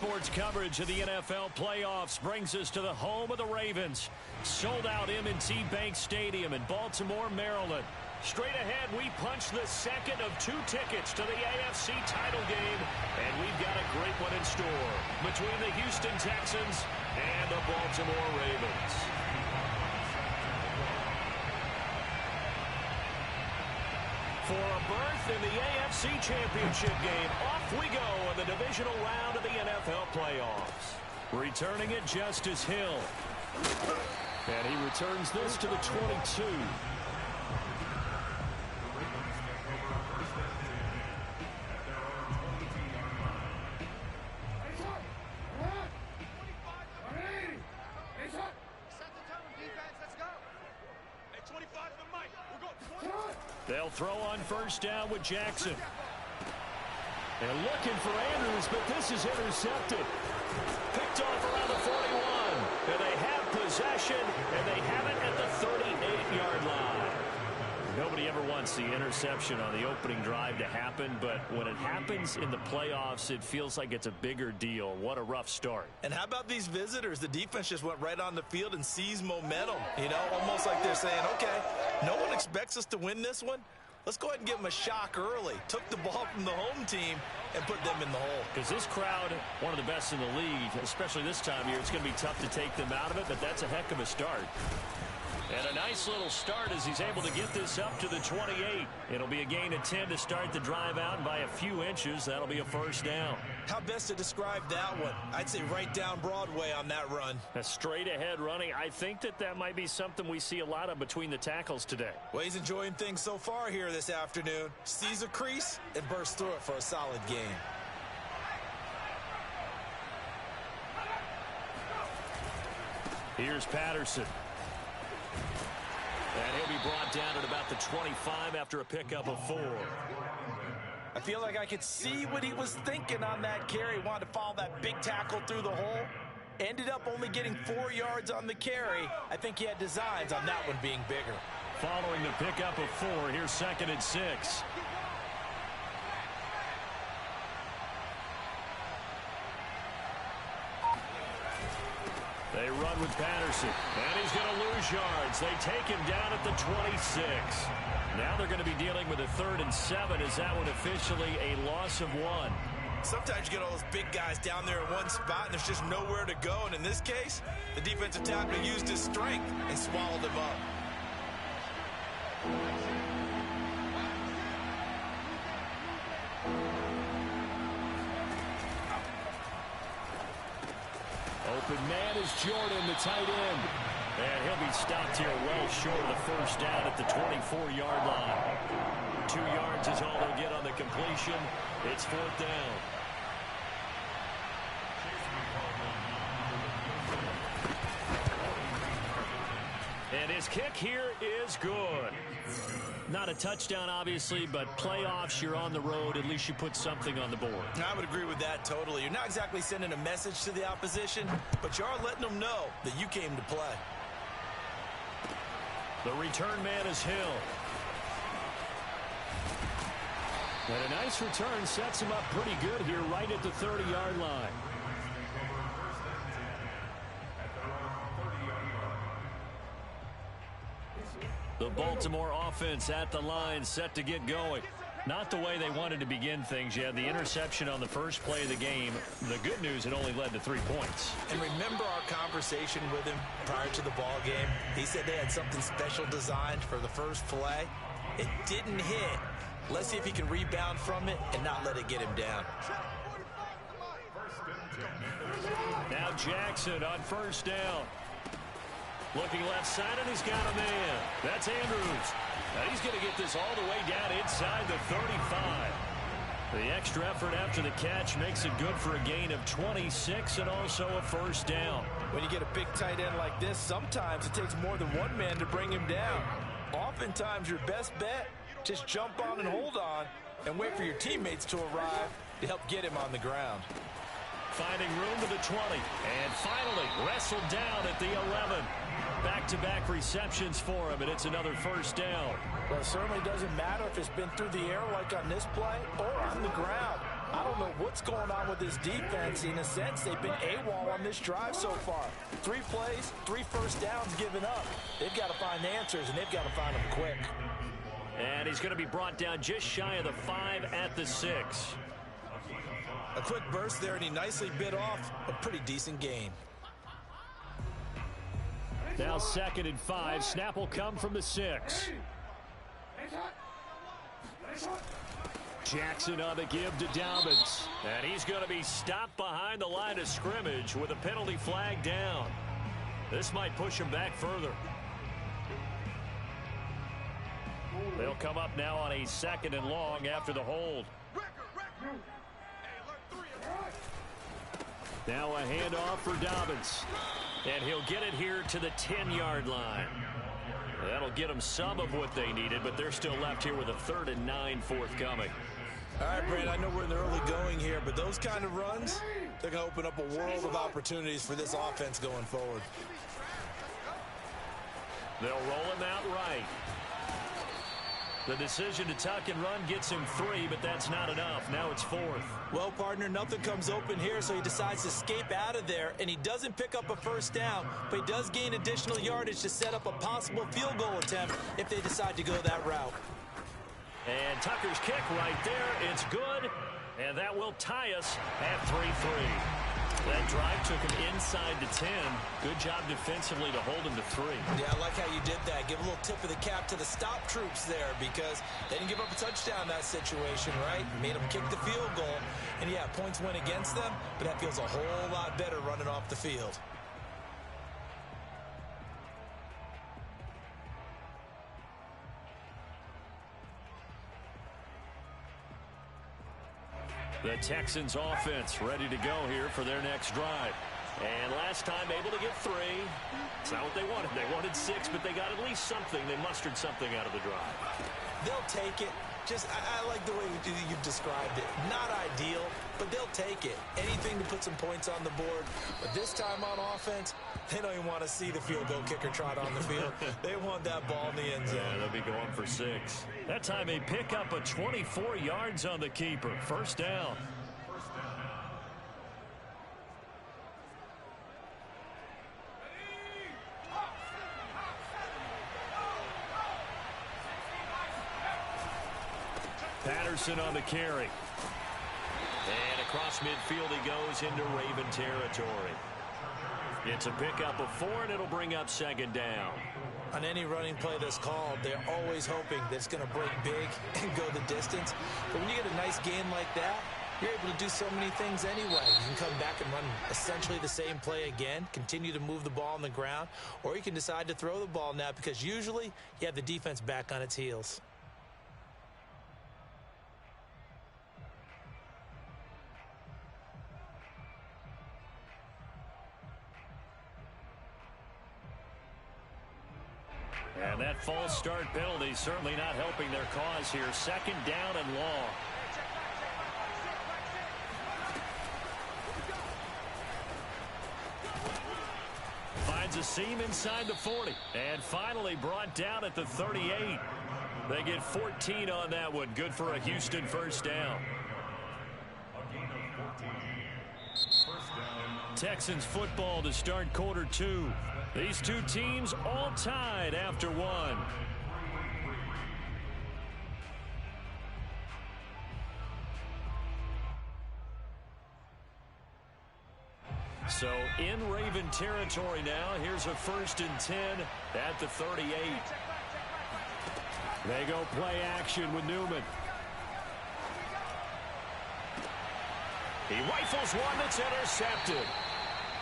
Sports coverage of the NFL playoffs brings us to the home of the Ravens. Sold out M&T Bank Stadium in Baltimore, Maryland. Straight ahead, we punch the second of 2 tickets to the AFC title game, and we've got a great one in store between the Houston Texans and the Baltimore Ravens. For a berth in the AFC Championship game, off we go in the divisional round of the NFL playoffs. Returning it, Justice Hill. And he returns this to the 22. They'll throw on first down with Jackson. They're looking for Andrews, but this is intercepted. Picked off around the 41. And they have possession, and they have it at the 38-yard line. Nobody ever wants the interception on the opening drive to happen, but when it happens in the playoffs, it feels like it's a bigger deal. What a rough start. And how about these visitors? The defense just went right on the field and seized momentum. You know, almost like they're saying, okay, no one expects us to win this one. Let's go ahead and give them a shock early. Took the ball from the home team and put them in the hole. Because this crowd, one of the best in the league, especially this time of year, it's going to be tough to take them out of it, but that's a heck of a start. And a nice little start as he's able to get this up to the 28. It'll be a gain of 10 to start the drive out, and by a few inches, that'll be a first down. How best to describe that one? I'd say right down Broadway on that run. A straight ahead running. I think that might be something we see a lot of between the tackles today. Well, he's enjoying things so far here this afternoon. Sees a crease and bursts through it for a solid gain. Here's Patterson. And he'll be brought down at about the 25 after a pickup of 4. I feel like I could see what he was thinking on that carry. Wanted to follow that big tackle through the hole. Ended up only getting 4 yards on the carry. I think he had designs on that one being bigger. Following the pickup of 4, here's 2nd and 6. They run with Patterson, and he's going to lose yards. They take him down at the 26. Now they're going to be dealing with a 3rd and 7. Is that one officially a loss of 1? Sometimes you get all those big guys down there in one spot, and there's just nowhere to go. And in this case, the defensive tackle used his strength and swallowed him up. Open man is Jordan, the tight end. And he'll be stopped here well short of the first down at the 24-yard line. 2 yards is all they'll get on the completion. It's 4th down. And his kick here is good. Not a touchdown, obviously, but playoffs, you're on the road. At least you put something on the board. I would agree with that totally. You're not exactly sending a message to the opposition, but you are letting them know that you came to play. The return man is Hill. And a nice return sets him up pretty good here right at the 30-yard line. The Baltimore offense at the line, set to get going. Not the way they wanted to begin things. You had the interception on the first play of the game. The good news, it only led to 3 points. And remember our conversation with him prior to the ball game? He said they had something special designed for the first play. It didn't hit. Let's see if he can rebound from it and not let it get him down. Now Jackson on first down. Looking left side, and he's got a man. That's Andrews. And he's going to get this all the way down inside the 35. The extra effort after the catch makes it good for a gain of 26 and also a first down. When you get a big tight end like this, sometimes it takes more than one man to bring him down. Oftentimes, your best bet, just jump on and hold on and wait for your teammates to arrive to help get him on the ground. Finding room to the 20. And finally, wrestled down at the 11. Back-to-back receptions for him, and it's another first down. Well, it certainly doesn't matter if it's been through the air like on this play or on the ground. I don't know what's going on with this defense. In a sense, they've been AWOL on this drive so far. 3 plays, 3 first downs given up. They've got to find answers, and they've got to find them quick. And he's going to be brought down just shy of the 5 at the 6. A quick burst there, and he nicely bit off a pretty decent gain. Now 2nd and 5. Snap will come from the 6. Jackson on the give to Dobbins. And he's going to be stopped behind the line of scrimmage with a penalty flag down. This might push him back further. They'll come up now on a 2nd and long after the hold. Now a handoff for Dobbins. And he'll get it here to the 10-yard line. That'll get them some of what they needed, but they're still left here with a 3rd and 9 forthcoming. All right, Brand, I know we're in the early going here, but those kind of runs, they're going to open up a world of opportunities for this offense going forward. They'll roll him out right. The decision to tuck and run gets him 3, but that's not enough. Now it's 4th. Well, partner, nothing comes open here, so he decides to escape out of there, and he doesn't pick up a first down, but he does gain additional yardage to set up a possible field goal attempt if they decide to go that route. And Tucker's kick right there. It's good, and that will tie us at 3-3. That drive took him inside the 10. Good job defensively to hold him to 3. Yeah, I like how you did that. Give a little tip of the cap to the stop troops there because they didn't give up a touchdown in that situation, right? Made them kick the field goal. And, yeah, points went against them, but that feels a whole lot better running off the field. The Texans offense ready to go here for their next drive. And last time able to get 3. It's not what they wanted. They wanted 6, but they got at least something. They mustered something out of the drive. They'll take it. Just, I like the way you've described it. Not ideal, but they'll take it. Anything to put some points on the board. But this time on offense, they don't even want to see the field goal kicker trot on the field. They want that ball in the end zone. Yeah, they'll be going for 6. That time they pick up a 24 yards on the keeper. First down. Patterson on the carry. And across midfield he goes into Raven territory. It's a pickup of 4, and it'll bring up 2nd down. On any running play that's called, they're always hoping that it's going to break big and go the distance. But when you get a nice gain like that, you're able to do so many things anyway. You can come back and run essentially the same play again, continue to move the ball on the ground, or you can decide to throw the ball now because usually you have the defense back on its heels. And that false start penalty certainly not helping their cause here. 2nd down and long. Finds a seam inside the 40. And finally brought down at the 38. They get 14 on that one. Good for a Houston first down. Texans football to start quarter 2. These two teams all tied after 1. So in Raven territory now. Here's a 1st and 10 at the 38. They go play action with Newman. He rifles one that's intercepted.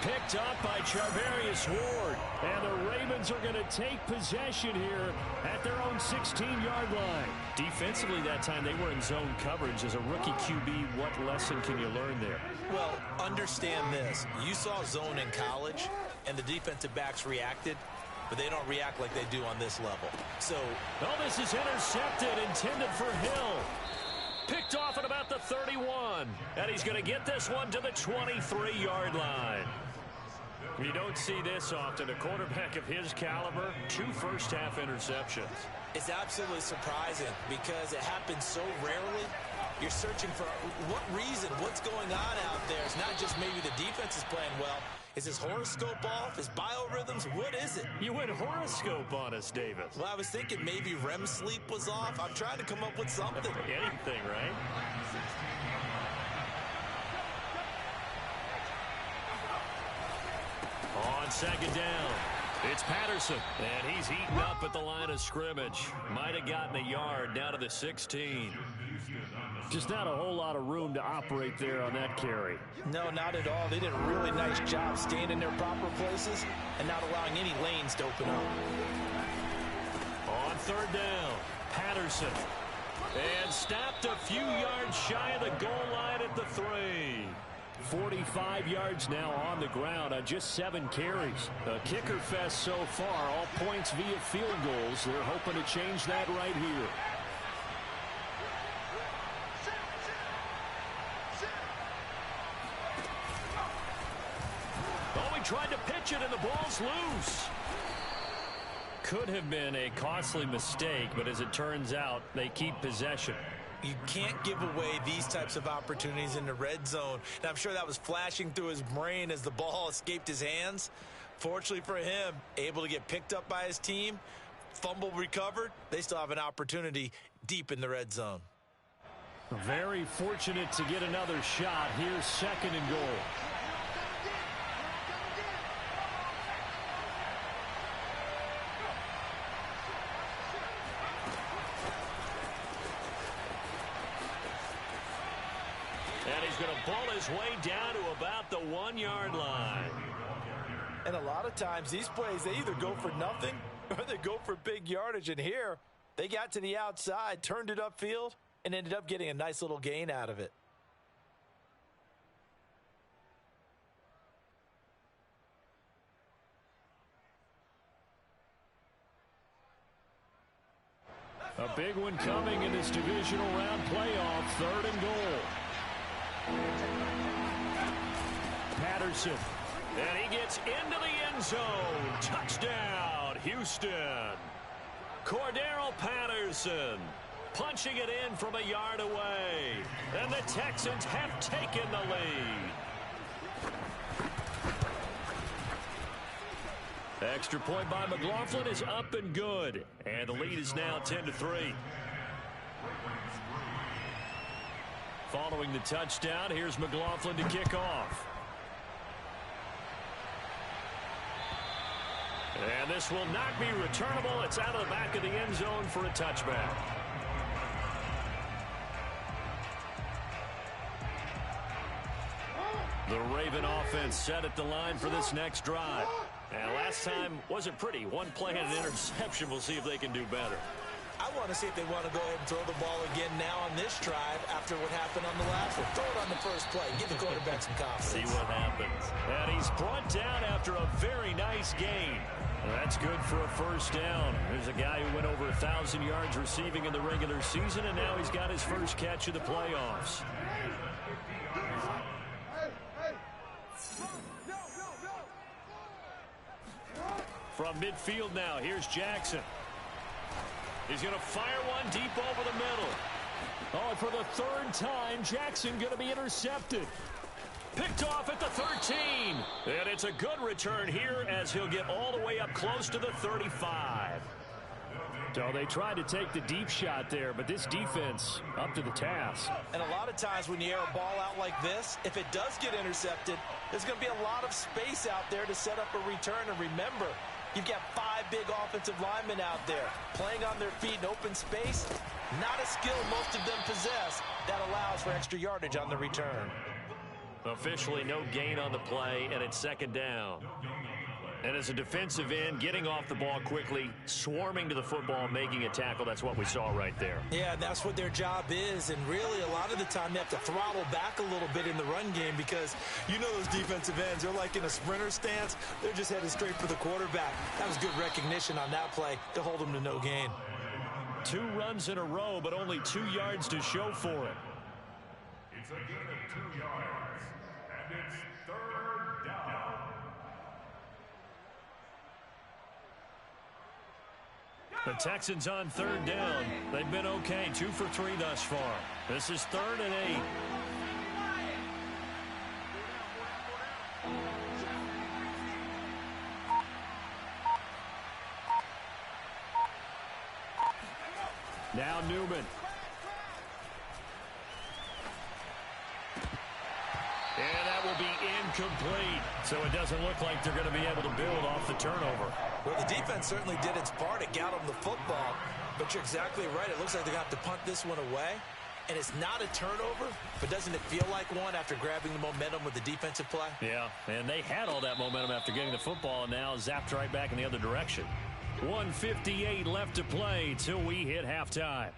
Picked up by Charvarius Ward. And the Ravens are going to take possession here at their own 16-yard line. Defensively that time they were in zone coverage. As a rookie QB, what lesson can you learn there? Well, understand this. You saw zone in college, and the defensive backs reacted, but they don't react like they do on this level. So, oh, this is intercepted, intended for Hill. Picked off at about the 31. And he's going to get this one to the 23-yard line. You don't see this often. A quarterback of his caliber, 2 first-half interceptions. It's absolutely surprising because it happens so rarely. You're searching for what reason, what's going on out there. It's not just maybe the defense is playing well. Is his horoscope off? His biorhythms? What is it? You went horoscope on us, Davis. Well, I was thinking maybe REM sleep was off. I'm trying to come up with something. Anything, right? On second down, it's Patterson, and he's heating up at the line of scrimmage. Might have gotten a yard down to the 16. Just not a whole lot of room to operate there on that carry. No, not at all. They did a really nice job staying in their proper places and not allowing any lanes to open up. On third down, Patterson. And stopped a few yards shy of the goal line at the 3. 45 yards now on the ground on just 7 carries. A kicker fest so far, all points via field goals. They're hoping to change that right here. Oh, he tried to pitch it and the ball's loose. Could have been a costly mistake, but as it turns out, they keep possession. You can't give away these types of opportunities in the red zone. And I'm sure that was flashing through his brain as the ball escaped his hands. Fortunately for him, able to get picked up by his team, fumble recovered. They still have an opportunity deep in the red zone. Very fortunate to get another shot. Here's second and goal. And he's going to ball his way down to about the 1-yard line. And a lot of times these plays, they either go for nothing or they go for big yardage. And here, they got to the outside, turned it upfield, and ended up getting a nice little gain out of it. A big one coming in this divisional round playoff, third and goal. Patterson, and he gets into the end zone. Touchdown, Houston. Cordero Patterson punching it in from a yard away. And the Texans have taken the lead. Extra point by McLaughlin is up and good. And the lead is now 10-3. Following the touchdown, here's McLaughlin to kick off. And this will not be returnable. It's out of the back of the end zone for a touchback. The Raven offense set at the line for this next drive. And last time wasn't pretty. One play and an interception. We'll see if they can do better. I want to see if they want to go ahead and throw the ball again now on this drive after what happened on the last one. Throw it on the first play. Give the quarterback some confidence. See what happens. And he's brought down after a very nice gain. And that's good for a first down. There's a guy who went over 1,000 yards receiving in the regular season, and now he's got his first catch of the playoffs. From midfield now, here's Jackson. He's going to fire one deep over the middle. Oh, and for the third time, Jackson going to be intercepted. Picked off at the 13. And it's a good return here as he'll get all the way up close to the 35. So they tried to take the deep shot there, but this defense up to the task. And a lot of times when you air a ball out like this, if it does get intercepted, there's going to be a lot of space out there to set up a return. And remember, you've got 5 big offensive linemen out there playing on their feet in open space. Not a skill most of them possess that allows for extra yardage on the return. Officially no gain on the play, and it's second down. And as a defensive end, getting off the ball quickly, swarming to the football, making a tackle, that's what we saw right there. Yeah, that's what their job is, and really a lot of the time they have to throttle back a little bit in the run game because you know those defensive ends, they're like in a sprinter stance. They're just headed straight for the quarterback. That was good recognition on that play to hold them to no gain. 2 runs in a row, but only 2 yards to show for it. It's a gain of 2 yards, and it's third down. The Texans on third down. They've been okay, 2 for 3 thus far. This is 3rd and 8. Now Newman. And that will be incomplete. So it doesn't look like they're going to be able to build off the turnover. Well, the defense certainly did its part to get them the football. But you're exactly right. It looks like they're going to have to punt this one away. And it's not a turnover, but doesn't it feel like one after grabbing the momentum with the defensive play? Yeah, and they had all that momentum after getting the football and now zapped right back in the other direction. 1:58 left to play till we hit halftime.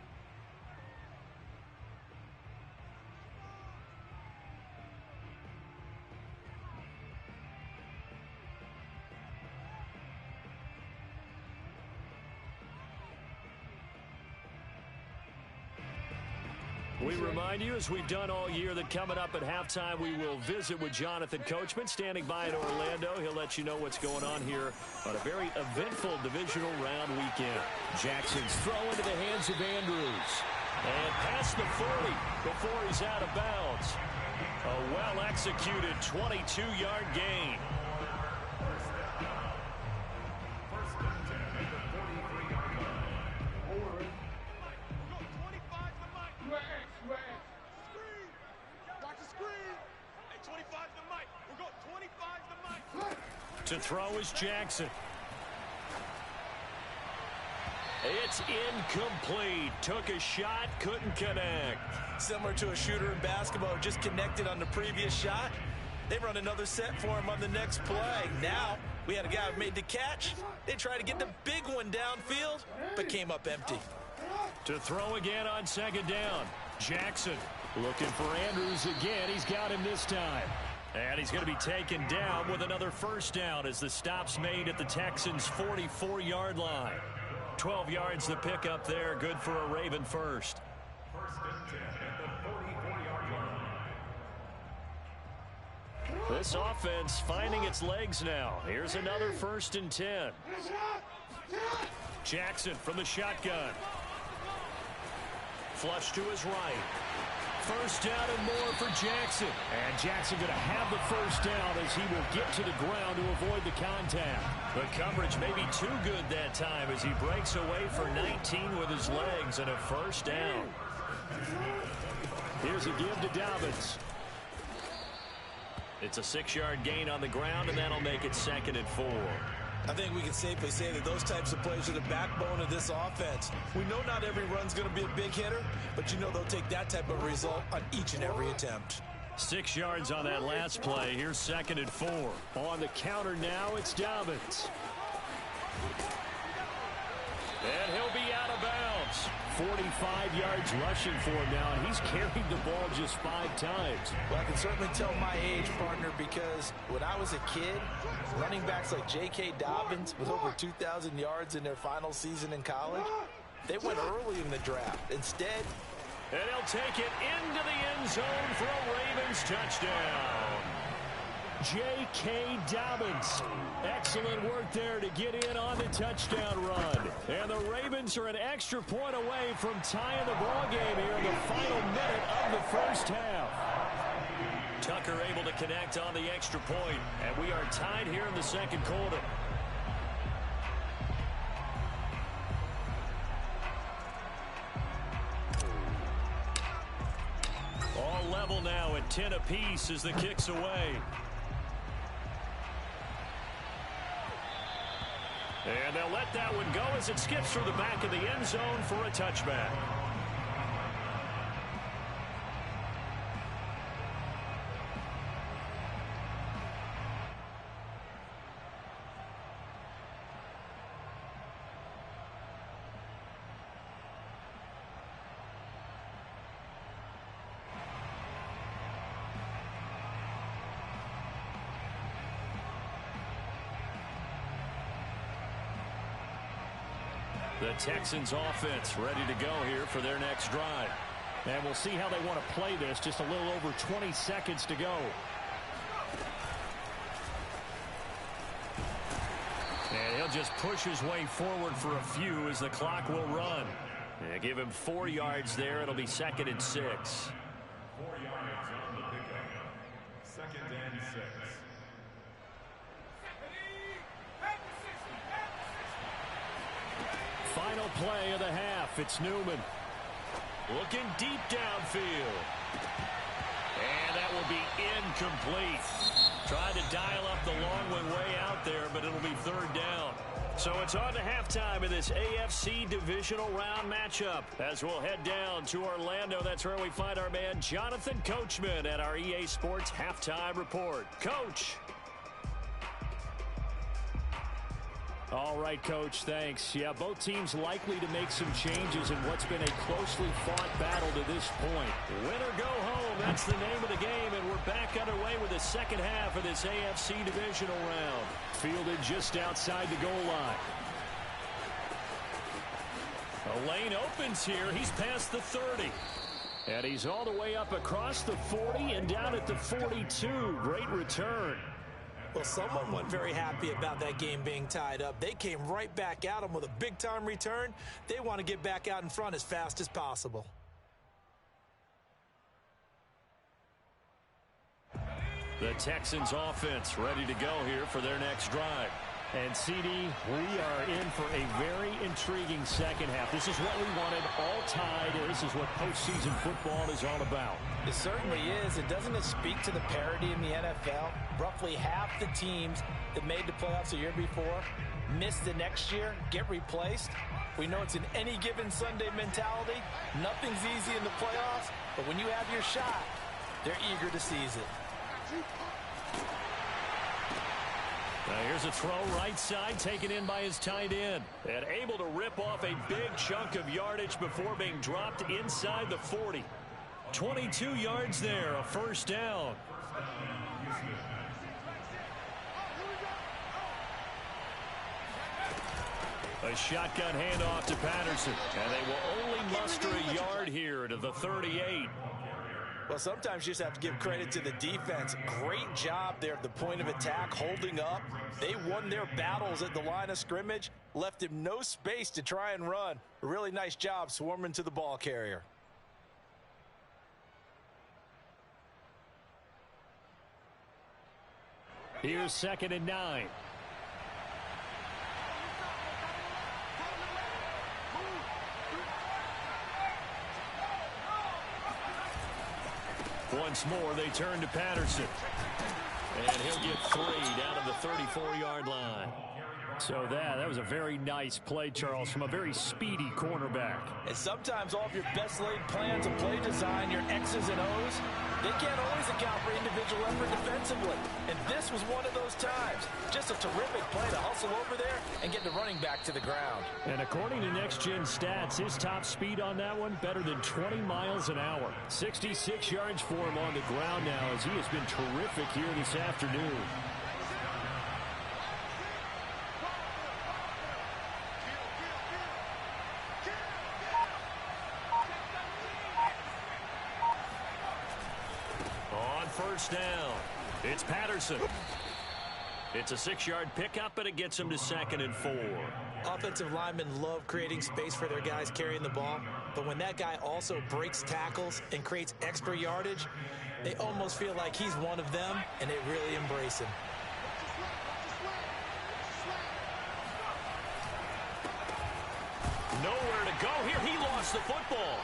We remind you, as we've done all year, that coming up at halftime, we will visit with Jonathan Coachman, standing by in Orlando. He'll let you know what's going on here on a very eventful divisional round weekend. Jackson's throw into the hands of Andrews. And past the 40 before he's out of bounds. A well-executed 22-yard gain. To throw is Jackson. It's incomplete. Took a shot, couldn't connect. Similar to a shooter in basketball who just connected on the previous shot. They run another set for him on the next play. Now, we had a guy who made the catch. They tried to get the big one downfield, but came up empty. To throw again on 2nd down. Jackson looking for Andrews again. He's got him this time. And he's going to be taken down with another 1st down as the stop's made at the Texans' 44-yard line. 12 yards the pickup there. Good for a Raven first. 1st and 10 at the 44-yard line. This offense finding its legs now. Here's another 1st and 10. Jackson from the shotgun. Flush to his right. 1st down and more for Jackson. And Jackson going to have the 1st down as he will get to the ground to avoid the contact. The coverage may be too good that time as he breaks away for 19 with his legs and a 1st down. Here's a give to Dobbins. It's a 6-yard gain on the ground, and that'll make it 2nd and 4. I think we can safely say that those types of plays are the backbone of this offense. We know not every run's going to be a big hitter, but you know they'll take that type of result on each and every attempt. 6 yards on that last play. Here's 2nd and 4. On the counter now, it's Dobbins. And he'll be out of bounds. 45 yards rushing for him now, and he's carried the ball just 5 times. Well, I can certainly tell my age, partner, because when I was a kid, running backs like J.K. Dobbins with over 2,000 yards in their final season in college, they went early in the draft. Instead, and he'll take it into the end zone for a Ravens touchdown. J.K. Dobbins. Excellent work there to get in on the touchdown run. And the Ravens are an extra point away from tying the ball game here in the final minute of the 1st half. Tucker able to connect on the extra point, and we are tied here in the 2nd quarter. All level now at 10 apiece as the kick's away. And they'll let that one go as it skips through the back of the end zone for a touchback. The Texans offense ready to go here for their next drive. And we'll see how they want to play this. Just a little over 20 seconds to go. And He'll just push his way forward for a few as the clock will run. Yeah, give him 4 yards there. It'll be 2nd and 6. 4 yards on the pickup. 2nd and 6. Final play of the half. It's Newman. Looking deep downfield. And that will be incomplete. Trying to dial up the long way out there, but it'll be 3rd down. So it's on to halftime of this AFC divisional round matchup. As we'll head down to Orlando, that's where we find our man Jonathan Coachman at our EA Sports Halftime Report. Coach. All right, Coach, thanks. Yeah, both teams likely to make some changes in what's been a closely fought battle to this point. Win or go home, that's the name of the game, and we're back underway with the second half of this AFC divisional round. Fielded just outside the goal line. A lane opens here. He's past the 30. And he's all the way up across the 40 and down at the 42. Great return. Well, someone wasn't very happy about that game being tied up. They came right back at him with a big-time return. They want to get back out in front as fast as possible. The Texans offense ready to go here for their next drive. And, CD, we are in for a very intriguing second half. This is what we wanted, all tied. This is what postseason football is all about. It certainly is. And doesn't it speak to the parity in the NFL? Roughly half the teams that made the playoffs the year before miss the next year, get replaced. We know it's an any given Sunday mentality. Nothing's easy in the playoffs, but when you have your shot, they're eager to seize it. Now here's a throw right side taken in by his tight end. And able to rip off a big chunk of yardage before being dropped inside the 40. 22 yards there, a 1st down. A shotgun handoff to Patterson. And they will only muster a yard here to the 38. Well, sometimes you just have to give credit to the defense. Great job there at the point of attack, holding up. They won their battles at the line of scrimmage, left him no space to try and run. A really nice job swarming to the ball carrier. Here's 2nd and 9. Once more, they turn to Patterson. And he'll get 3 down to the 34-yard line. So that was a very nice play, Charles, from a very speedy cornerback. And sometimes all of your best laid plans of play design, your X's and O's, they can't always account for individual effort defensively. And this was one of those times. Just a terrific play to hustle over there and get the running back to the ground. And according to Next Gen Stats, his top speed on that one, better than 20 miles an hour. 66 yards for him on the ground now as he has been terrific here this afternoon. First down. It's Patterson. It's a 6-yard pickup, but it gets him to 2nd and 4. Offensive linemen love creating space for their guys carrying the ball, but when that guy also breaks tackles and creates extra yardage, they almost feel like he's one of them, and they really embrace him. Nowhere to go here. He lost the football.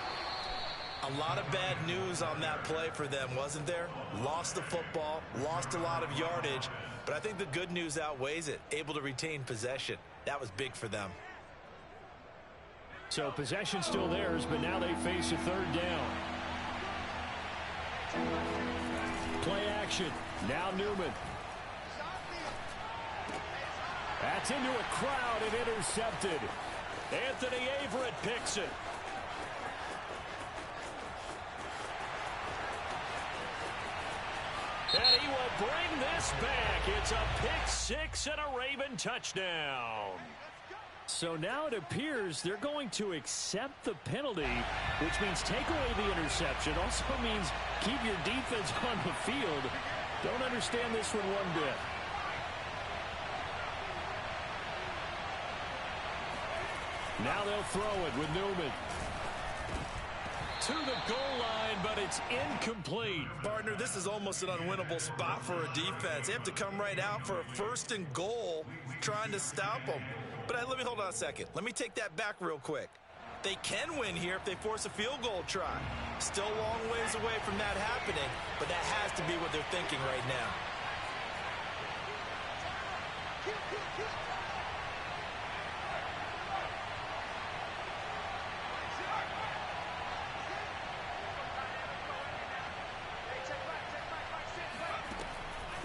A lot of bad news on that play for them, wasn't there? Lost the football, lost a lot of yardage, but I think the good news outweighs it. Able to retain possession. That was big for them. So possession still theirs, but now they face a 3rd down. Play action. Now Newman. That's into a crowd and intercepted. Anthony Averett picks it. And he will bring this back. It's a pick-6 and a Raven touchdown. So now it appears they're going to accept the penalty, which means take away the interception. Also means keep your defense on the field. Don't understand this one bit. Now they'll throw it with Newman. To the goal line, but it's incomplete. Partner, this is almost an unwinnable spot for a defense. They have to come right out for a 1st and goal trying to stop them. But let me hold on a second. Let me take that back real quick. They can win here if they force a field goal try. Still a long ways away from that happening, but that has to be what they're thinking right now.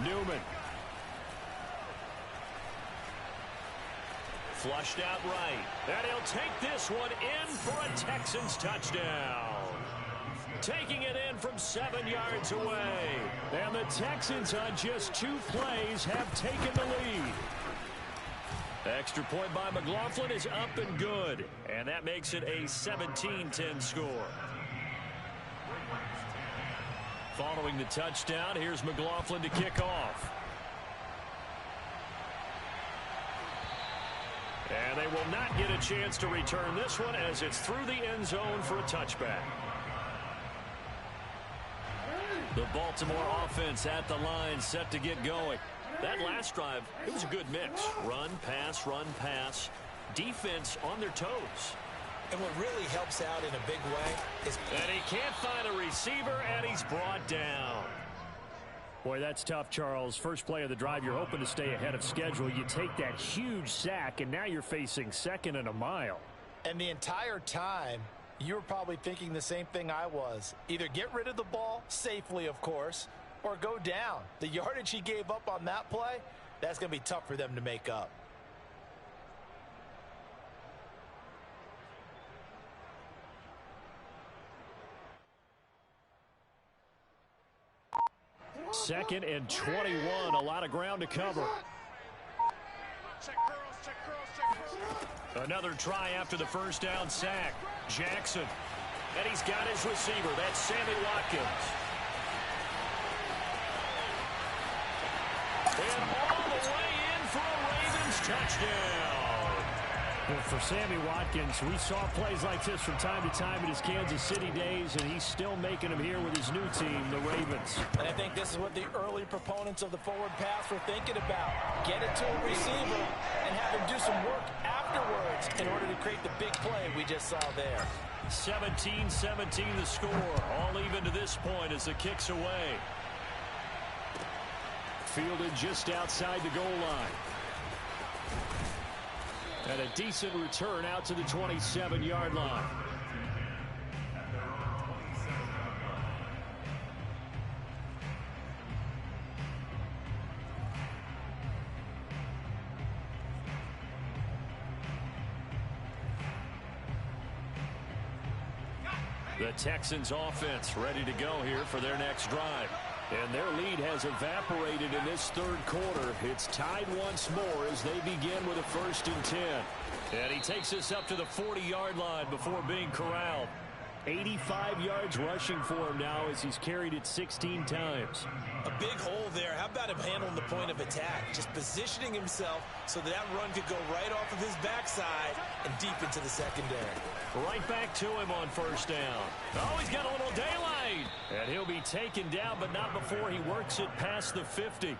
Newman. Flushed out right. And he'll take this one in for a Texans touchdown. Taking it in from 7 yards away. And the Texans on just 2 plays have taken the lead. Extra point by McLaughlin is up and good. And that makes it a 17-10 score. Following the touchdown, here's McLaughlin to kick off. And they will not get a chance to return this one as it's through the end zone for a touchback. The Baltimore offense at the line set to get going. That last drive, it was a good mix. Run, pass, defense on their toes. And what really helps out in a big way is... And he can't find a receiver, and he's brought down. Boy, that's tough, Charles. First play of the drive, you're hoping to stay ahead of schedule. You take that huge sack, and now you're facing 2nd and a mile. And the entire time, you were probably thinking the same thing I was. Either get rid of the ball, safely, of course, or go down. The yardage he gave up on that play, that's going to be tough for them to make up. Second and 21, a lot of ground to cover. Another try after the first down sack. Jackson. And he's got his receiver. That's Sammy Watkins. And all the way in for a Ravens touchdown. Well, for Sammy Watkins, we saw plays like this from time to time in his Kansas City days, and he's still making them here with his new team, the Ravens. And I think this is what the early proponents of the forward pass were thinking about. Get it to a receiver and have him do some work afterwards in order to create the big play we just saw there. 17-17 the score. All even to this point as the kick's away. Fielded just outside the goal line. And a decent return out to the 27-yard line. The Texans offense ready to go here for their next drive. And their lead has evaporated in this third quarter. It's tied once more as they begin with a 1st and 10. And he takes this up to the 40-yard line before being corralled. 85 yards rushing for him now as he's carried it 16 times. A big hole there. How about him handling the point of attack? Just positioning himself so that run could go right off of his backside and deep into the secondary. Right back to him on first down. Oh, he's got a little daylight. And he'll be taken down, but not before he works it past the 50.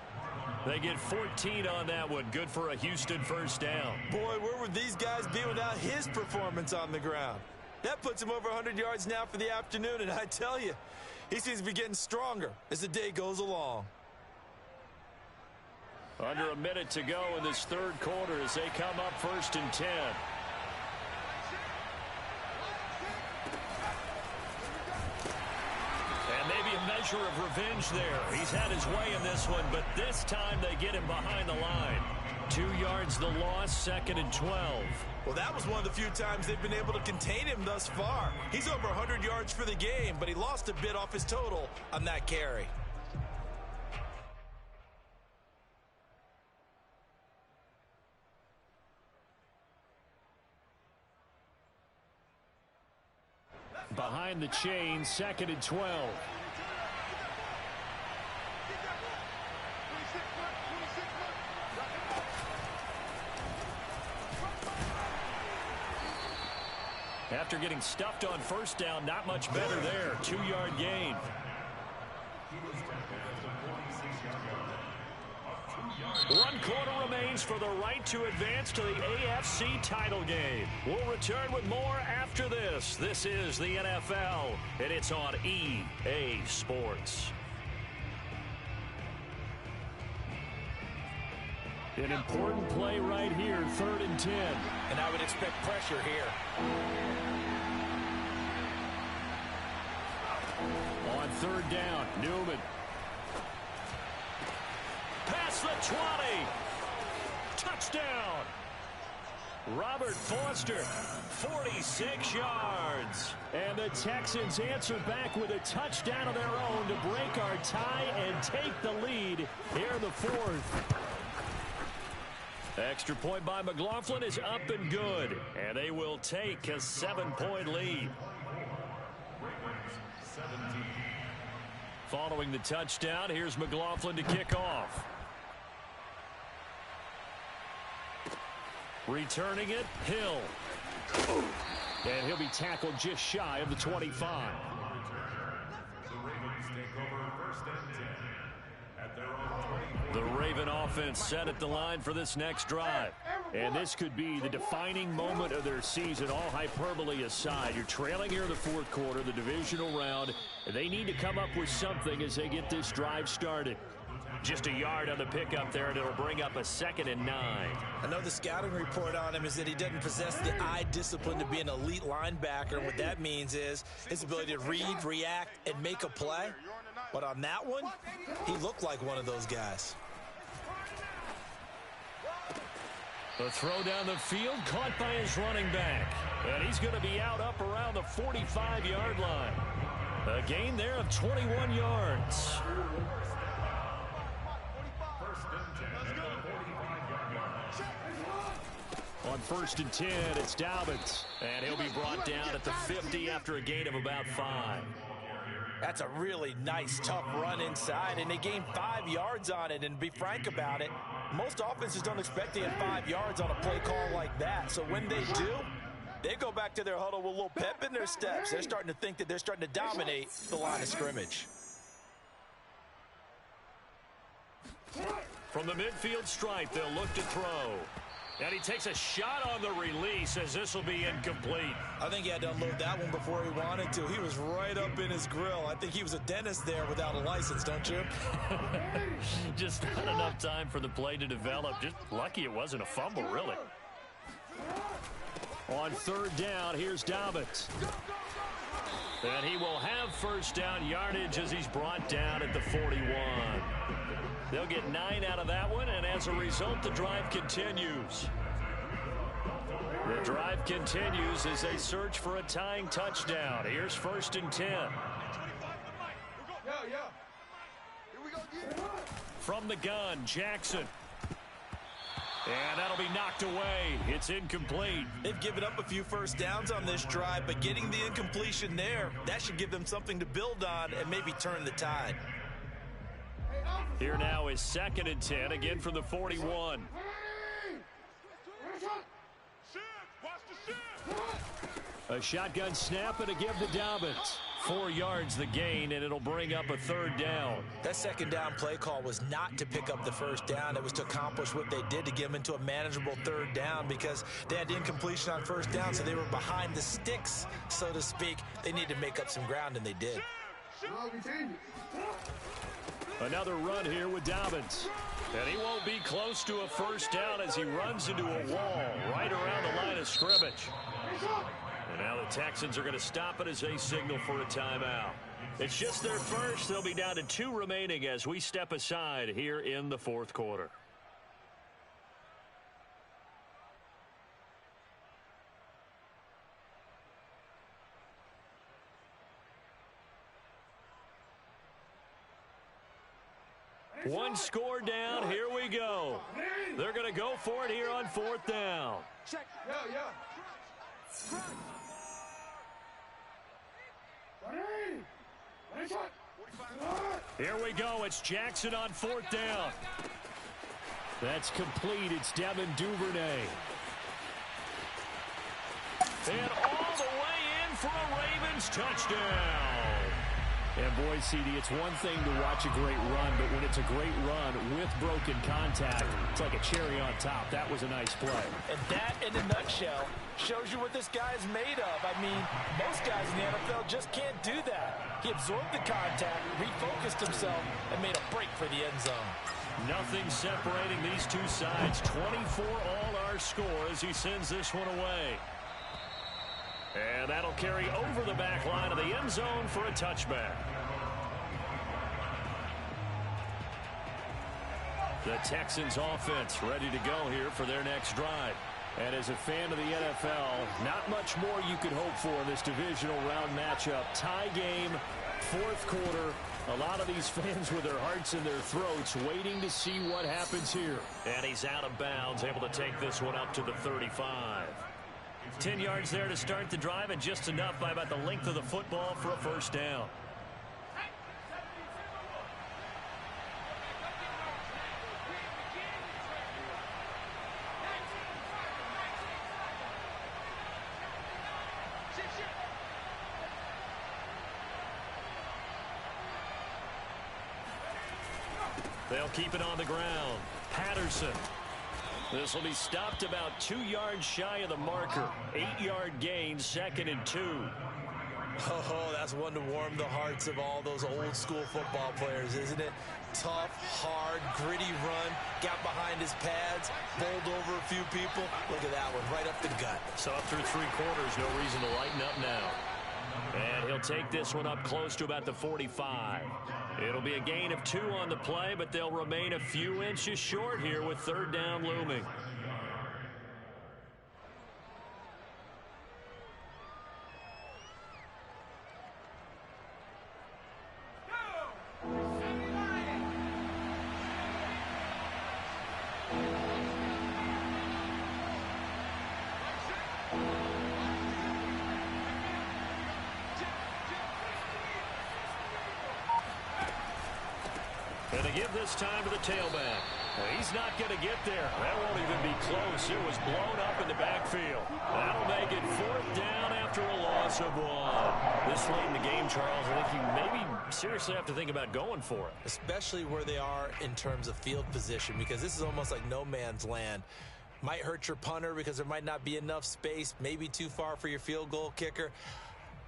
They get 14 on that one. Good for a Houston first down. Boy, where would these guys be without his performance on the ground? That puts him over 100 yards now for the afternoon, and I tell you, he seems to be getting stronger as the day goes along. Under a minute to go in this third quarter as they come up 1st and 10. And maybe a measure of revenge there. He's had his way in this one, but this time they get him behind the line. 2 yards the loss, 2nd and 12. Well, that was one of the few times they've been able to contain him thus far. He's over 100 yards for the game, but he lost a bit off his total on that carry. Behind the chain, 2nd and 12. After getting stuffed on first down, not much better there. 2-yard gain. 1 quarter remains for the right to advance to the AFC title game. We'll return with more after this. This is the NFL, and it's on EA Sports. An important play right here, 3rd and 10. And I would expect pressure here. On 3rd down, Newman. Past the 20. Touchdown. Robert Foster, 46 yards. And the Texans answer back with a touchdown of their own to break our tie and take the lead here in the 4th. Extra point by McLaughlin is up and good. And they will take a 7-point lead. Following the touchdown, here's McLaughlin to kick off. Returning it, Hill. And he'll be tackled just shy of the 25. The Raven offense set at the line for this next drive. And this could be the defining moment of their season, all hyperbole aside. You're trailing here in the 4th quarter, the divisional round. And they need to come up with something as they get this drive started. Just a yard on the pickup there, and it'll bring up a 2nd and 9. I know the scouting report on him is that he doesn't possess the eye discipline to be an elite linebacker. And what that means is his ability to read, react, and make a play. But on that one, he looked like one of those guys. The throw down the field, caught by his running back. And he's going to be out up around the 45-yard line. A gain there of 21 yards. On 1st and 10, it's Dobbins. And he'll be brought down at the 50 after a gain of about 5. That's a really nice, tough run inside, and they gained 5 yards on it. And to be frank about it, most offenses don't expect to get 5 yards on a play call like that. So when they do, they go back to their huddle with a little pep in their steps. They're starting to think that they're starting to dominate the line of scrimmage. From the midfield stripe, they'll look to throw. And he takes a shot on the release as this will be incomplete. I think he had to unload that one before he wanted to. He was right up in his grill. I think he was a dentist there without a license, don't you? Just not enough time for the play to develop. Just lucky it wasn't a fumble, really. On 3rd down, here's Dobbins. And he will have 1st down yardage as he's brought down at the 41. They'll get 9 out of that one, and as a result, the drive continues. The drive continues as they search for a tying touchdown. Here's 1st and 10. From the gun, Jackson. And that'll be knocked away. It's incomplete. They've given up a few 1st downs on this drive, but getting the incompletion there, that should give them something to build on and maybe turn the tide. Here now is 2nd and 10, again from the 41. A shotgun snap and a give to Dobbins. 4 yards the gain, and it'll bring up a 3rd down. That 2nd down play call was not to pick up the 1st down. It was to accomplish what they did to get them into a manageable 3rd down because they had incompletion on 1st down, so they were behind the sticks, so to speak. They needed to make up some ground, and they did. Another run here with Dobbins. And he won't be close to a 1st down as he runs into a wall right around the line of scrimmage. And now the Texans are going to stop it as they signal for a timeout. It's just their first. They'll be down to 2 remaining as we step aside here in the 4th quarter. One score down. Here we go. They're going to go for it here on 4th down. Check. Here we go. It's Jackson on 4th down. That's complete. It's Devin Duvernay. And all the way for a Ravens touchdown. And boy, CD, it's one thing to watch a great run, but when it's a great run with broken contact, it's like a cherry on top. That was a nice play. And that, in a nutshell, shows you what this guy is made of. I mean, most guys in the NFL just can't do that. He absorbed the contact, refocused himself, and made a break for the end zone. Nothing separating these two sides. 24 all our score as he sends this one away. And that'll carry over the back line of the end zone for a touchback. The Texans offense ready to go here for their next drive. And as a fan of the NFL, not much more you could hope for in this divisional round matchup. Tie game, fourth quarter. A lot of these fans with their hearts in their throats waiting to see what happens here. And he's out of bounds, able to take this one up to the 35. 10 yards there to start the drive, and just enough by about the length of the football for a first down. They'll keep it on the ground. Patterson. This will be stopped about 2 yards shy of the marker. 8-yard gain, 2nd and 2. Oh, that's one to warm the hearts of all those old school football players, isn't it? Tough, hard, gritty run. Got behind his pads, bowled over a few people. Look at that one, right up the gut. So up through 3 quarters, no reason to lighten up now. And he'll take this one up close to about the 45. It'll be a gain of 2 on the play, but they'll remain a few inches short here with 3rd down looming. And they give this time to the tailback. Well, he's not going to get there. That won't even be close. It was blown up in the backfield. That'll make it 4th down after a loss of 1. This late in the game, Charles, I think you maybe seriously have to think about going for it. Especially where they are in terms of field position, because this is almost like no man's land. Might hurt your punter because there might not be enough space, maybe too far for your field goal kicker.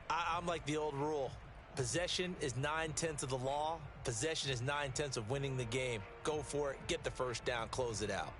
I'm like the old rule. Possession is 9/10 of the law. Possession is 9/10 of winning the game. Go for it. Get the first down. Close it out.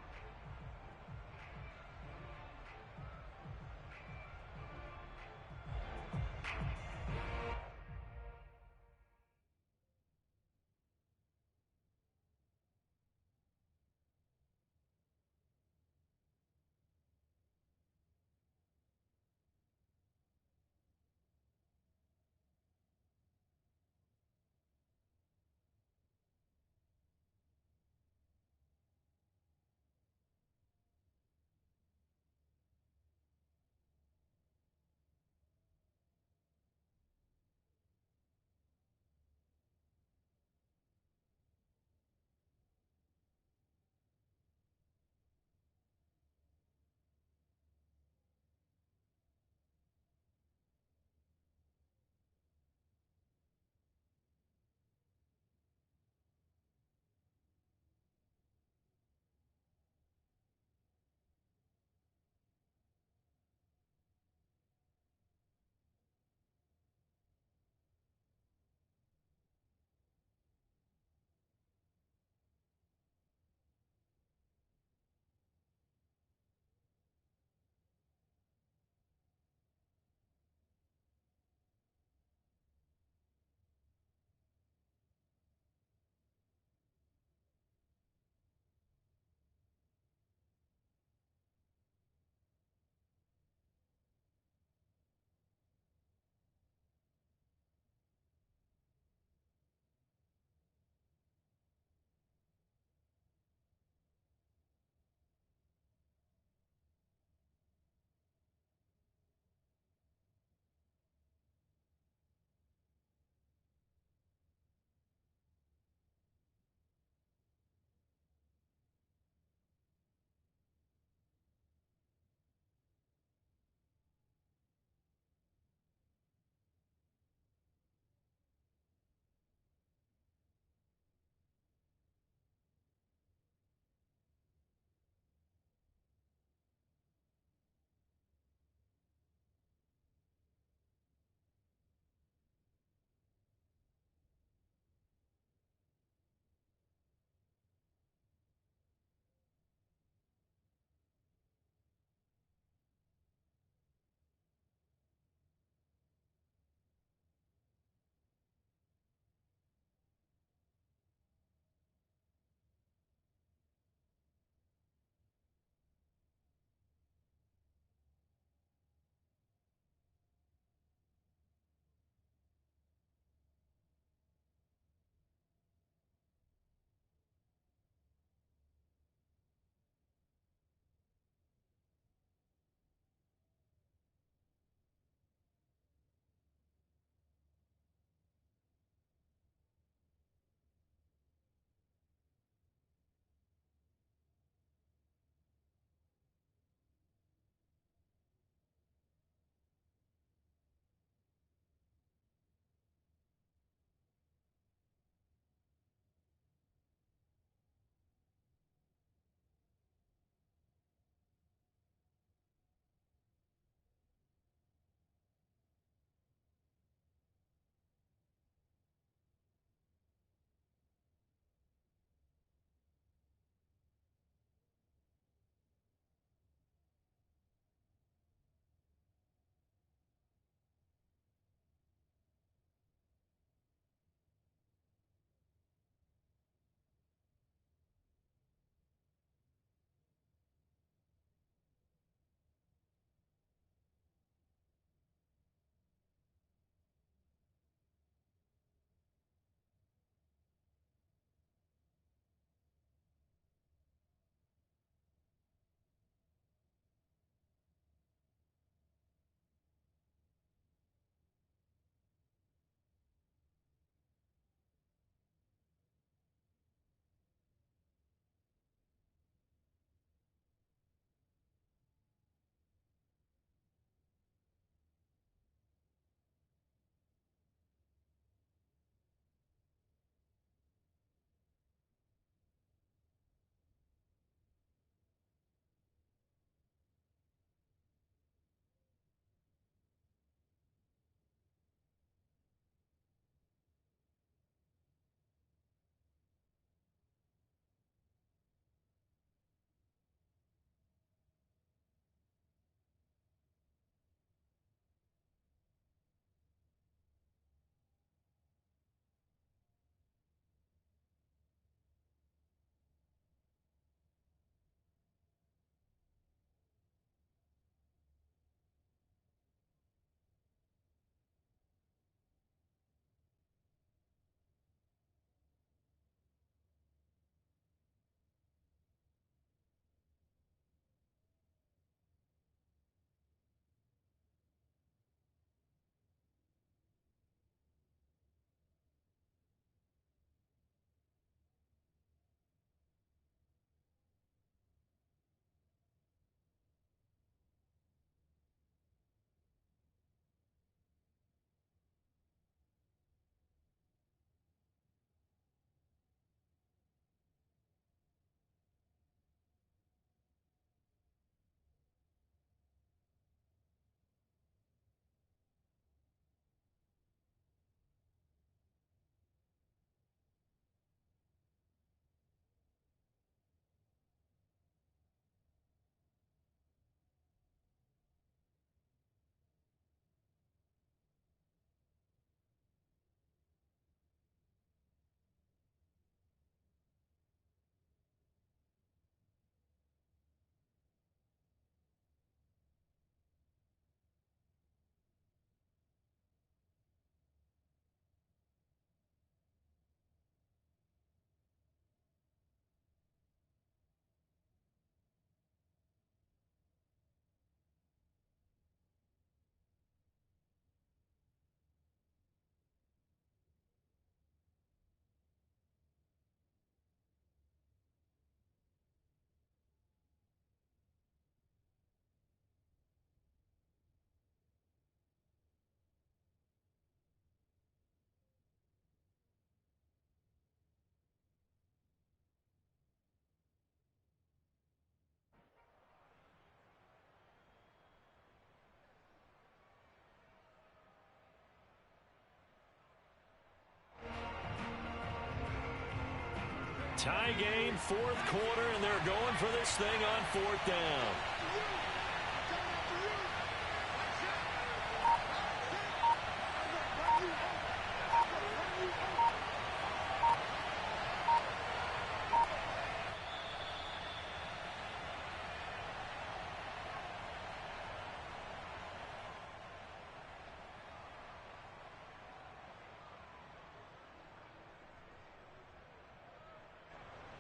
Tie game, fourth quarter, and they're going for this thing on fourth down.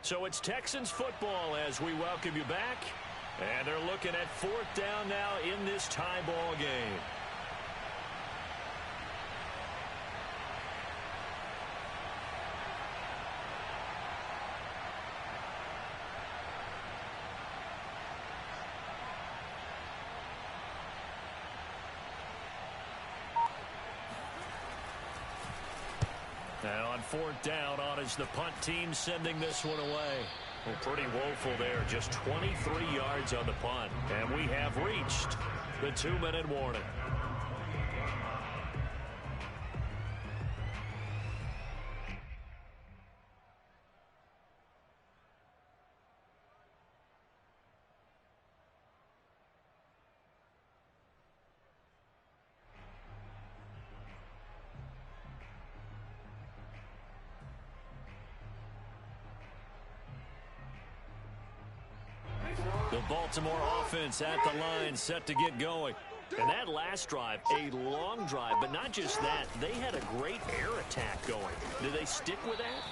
So it's Texans football as we welcome you back. And they're looking at fourth down now in this tie ball game. Now on fourth down, on is the punt team sending this one away. Well, pretty woeful there. Just 23 yards on the punt. And we have reached the 2-minute warning. The Baltimore offense at the line, set to get going. And that last drive, a long drive, but not just that. They had a great air attack going. Do they stick with that?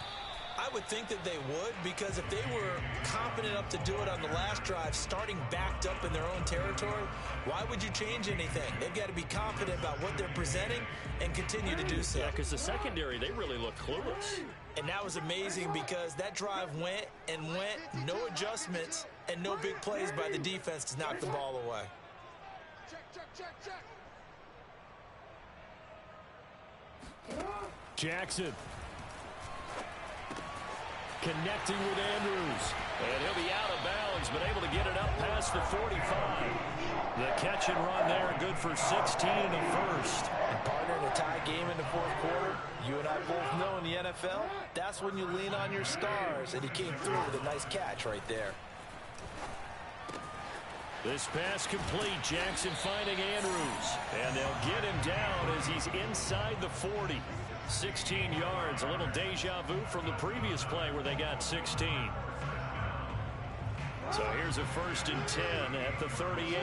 I would think that they would, because if they were confident enough to do it on the last drive, starting backed up in their own territory, why would you change anything? They've got to be confident about what they're presenting and continue to do so. Yeah, because the secondary, they really look clueless. And that was amazing because that drive went and went, no adjustments, and no big plays by the defense to knock the ball away. Jackson. Connecting with Andrews. And he'll be out of bounds, but able to get it up past the 45. The catch and run there, good for 16 in the first. And partner, in a tie game in the fourth quarter, you and I both know in the NFL, that's when you lean on your stars. And he came through with a nice catch right there. This pass complete. Jackson finding Andrews. And they'll get him down as he's inside the 40. 16 yards, a little deja vu from the previous play where they got 16. So here's a 1st and 10 at the 38.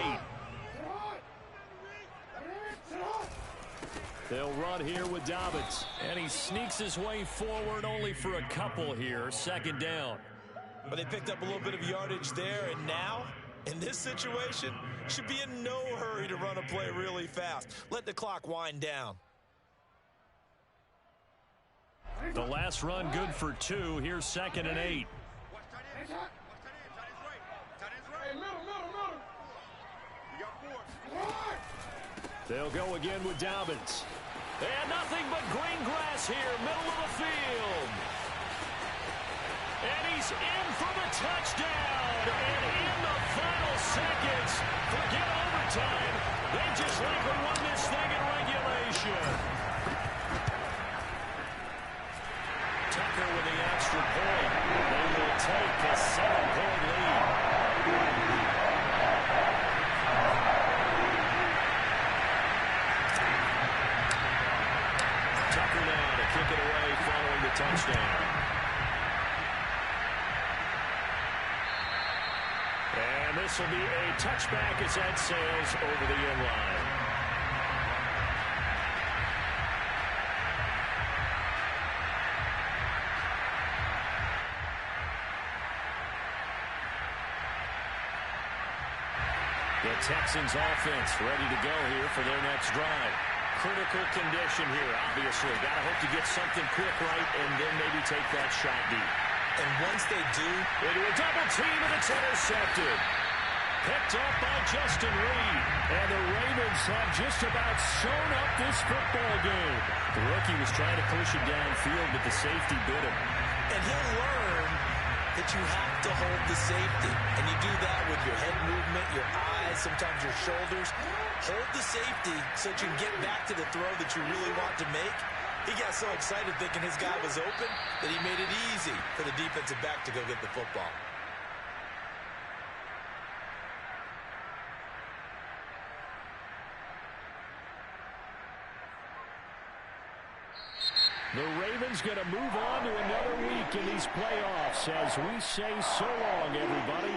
They'll run here with Dobbins. And he sneaks his way forward only for a couple here. 2nd down. But they picked up a little bit of yardage there, and now, in this situation, should be in no hurry to run a play really fast. Let the clock wind down. The last run good for 2. Here's 2nd and 8. They'll go again with Dobbins. And nothing but green grass here, middle of the field. And he's in for the touchdown. And in the final seconds, forget overtime. They just likely won this thing in regulation. Tucker with the extra point. They will take a 7-point lead. Tucker now to kick it away following the touchdown. And this will be a touchback as that sails over the end line. The Texans offense ready to go here for their next drive. Critical condition here, obviously. Got to hope to get something quick right and then maybe take that shot deep. And once they do, into a double team and it's intercepted. Picked up by Justin Reed. And the Ravens have just about sewn up this football game. The rookie was trying to push it downfield, but the safety bit him. And he'll learn that you have to hold the safety. And you do that with your head movement, your eyes, sometimes your shoulders. Hold the safety so that you can get back to the throw that you really want to make. He got so excited thinking his guy was open that he made it easy for the defensive back to go get the football. The Ravens going to move on to another week in these playoffs as we say so long, everybody.